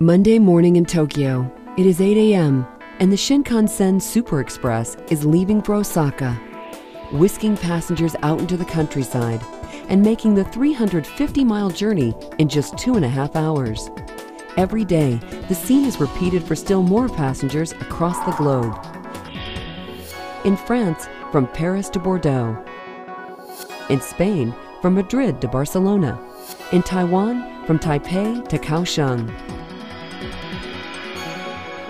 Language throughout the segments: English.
Monday morning in Tokyo. It is 8 a.m. and the Shinkansen Super Express is leaving for Osaka, whisking passengers out into the countryside and making the 350-mile journey in just 2.5 hours. Every day, the scene is repeated for still more passengers across the globe. In France, from Paris to Bordeaux. In Spain, from Madrid to Barcelona. In Taiwan, from Taipei to Kaohsiung.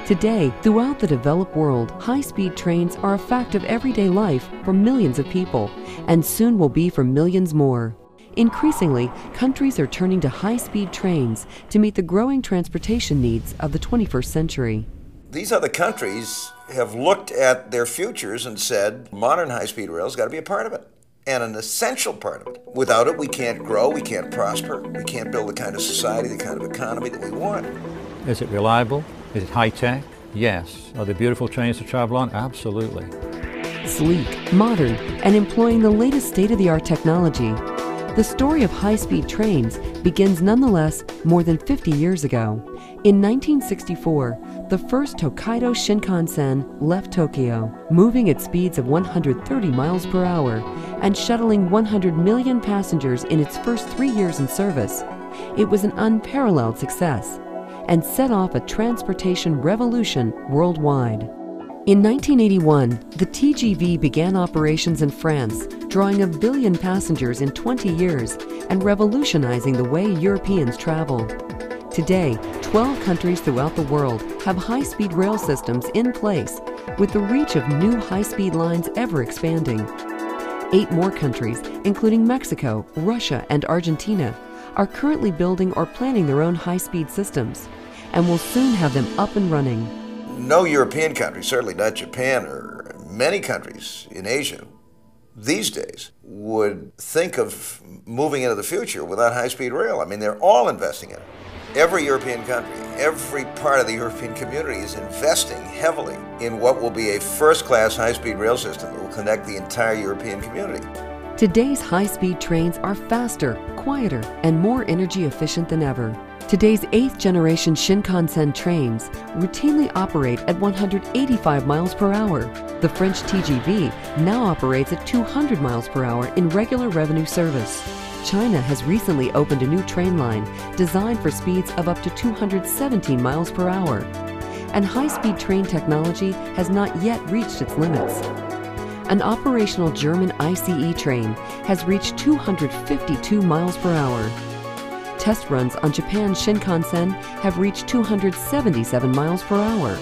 Today, throughout the developed world, high-speed trains are a fact of everyday life for millions of people, and soon will be for millions more. Increasingly, countries are turning to high-speed trains to meet the growing transportation needs of the 21st century. These other countries have looked at their futures and said, modern high-speed rail's got to be a part of it, and an essential part of it. Without it, we can't grow, we can't prosper, we can't build the kind of society, the kind of economy that we want. Is it reliable? Is it high-tech? Yes. Are there beautiful trains to travel on? Absolutely. Sleek, modern, and employing the latest state-of-the-art technology, the story of high-speed trains begins nonetheless more than 50 years ago. In 1964, the first Tokaido Shinkansen left Tokyo, moving at speeds of 130 miles per hour and shuttling 100 million passengers in its first 3 years in service. It was an unparalleled success and set off a transportation revolution worldwide. In 1981, the TGV began operations in France, drawing 1 billion passengers in 20 years and revolutionizing the way Europeans travel. Today, 12 countries throughout the world have high-speed rail systems in place, with the reach of new high-speed lines ever expanding. 8 more countries, including Mexico, Russia, and Argentina, are currently building or planning their own high-speed systems, and will soon have them up and running. No European country, certainly not Japan or many countries in Asia, these days would think of moving into the future without high-speed rail. I mean, they're all investing in it. Every European country, every part of the European community is investing heavily in what will be a first-class high-speed rail system that will connect the entire European community. Today's high-speed trains are faster, quieter, and more energy efficient than ever. Today's 8th generation Shinkansen trains routinely operate at 185 miles per hour. The French TGV now operates at 200 miles per hour in regular revenue service. China has recently opened a new train line designed for speeds of up to 217 miles per hour. And high-speed train technology has not yet reached its limits. An operational German ICE train has reached 252 miles per hour. Test runs on Japan's Shinkansen have reached 277 miles per hour.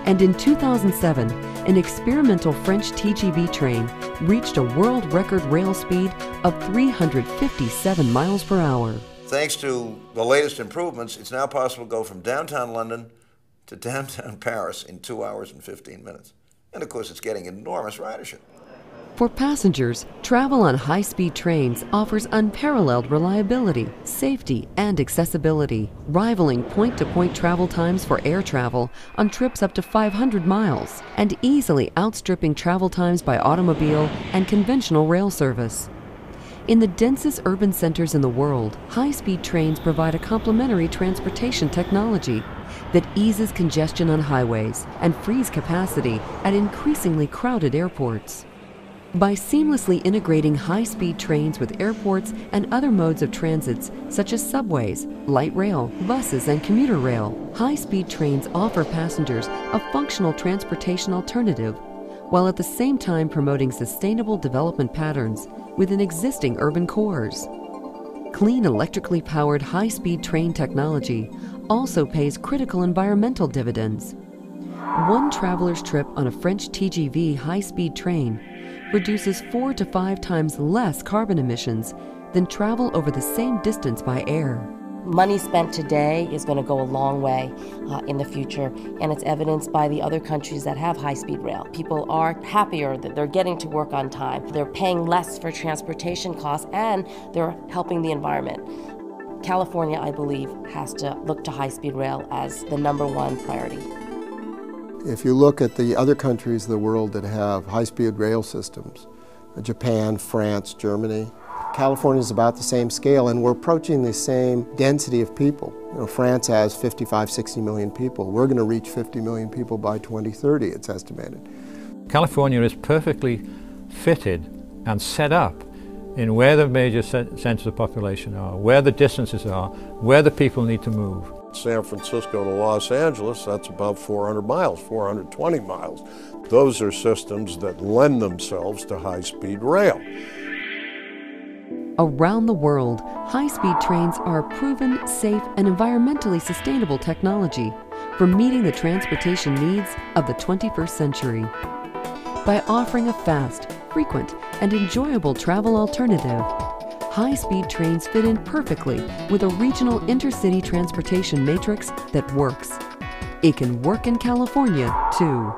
And in 2007, an experimental French TGV train reached a world record rail speed of 357 miles per hour. Thanks to the latest improvements, it's now possible to go from downtown London to downtown Paris in 2 hours and 15 minutes. And of course, it's getting enormous ridership. For passengers, travel on high-speed trains offers unparalleled reliability, safety, and accessibility, rivaling point-to-point travel times for air travel on trips up to 500 miles, and easily outstripping travel times by automobile and conventional rail service. In the densest urban centers in the world, high-speed trains provide a complementary transportation technology that eases congestion on highways and frees capacity at increasingly crowded airports. By seamlessly integrating high-speed trains with airports and other modes of transits such as subways, light rail, buses, and commuter rail, high-speed trains offer passengers a functional transportation alternative, while at the same time promoting sustainable development patterns within existing urban cores. Clean electrically powered high-speed train technology also pays critical environmental dividends. One traveler's trip on a French TGV high-speed train produces 4 to 5 times less carbon emissions than travel over the same distance by air. Money spent today is going to go a long way in the future, and it's evidenced by the other countries that have high-speed rail. People are happier that they're getting to work on time, they're paying less for transportation costs, and they're helping the environment. California, I believe, has to look to high-speed rail as the #1 priority. If you look at the other countries of the world that have high-speed rail systems, Japan, France, Germany, California is about the same scale, and we're approaching the same density of people. You know, France has 55, 60 million people. We're going to reach 50 million people by 2030, it's estimated. California is perfectly fitted and set up in where the major centers of population are, where the distances are, where the people need to move. San Francisco to Los Angeles, that's about 400 miles, 420 miles. Those are systems that lend themselves to high-speed rail. Around the world, high-speed trains are a proven, safe, and environmentally sustainable technology for meeting the transportation needs of the 21st century. By offering a fast, frequent, and enjoyable travel alternative, high-speed trains fit in perfectly with a regional intercity transportation matrix that works. It can work in California, too.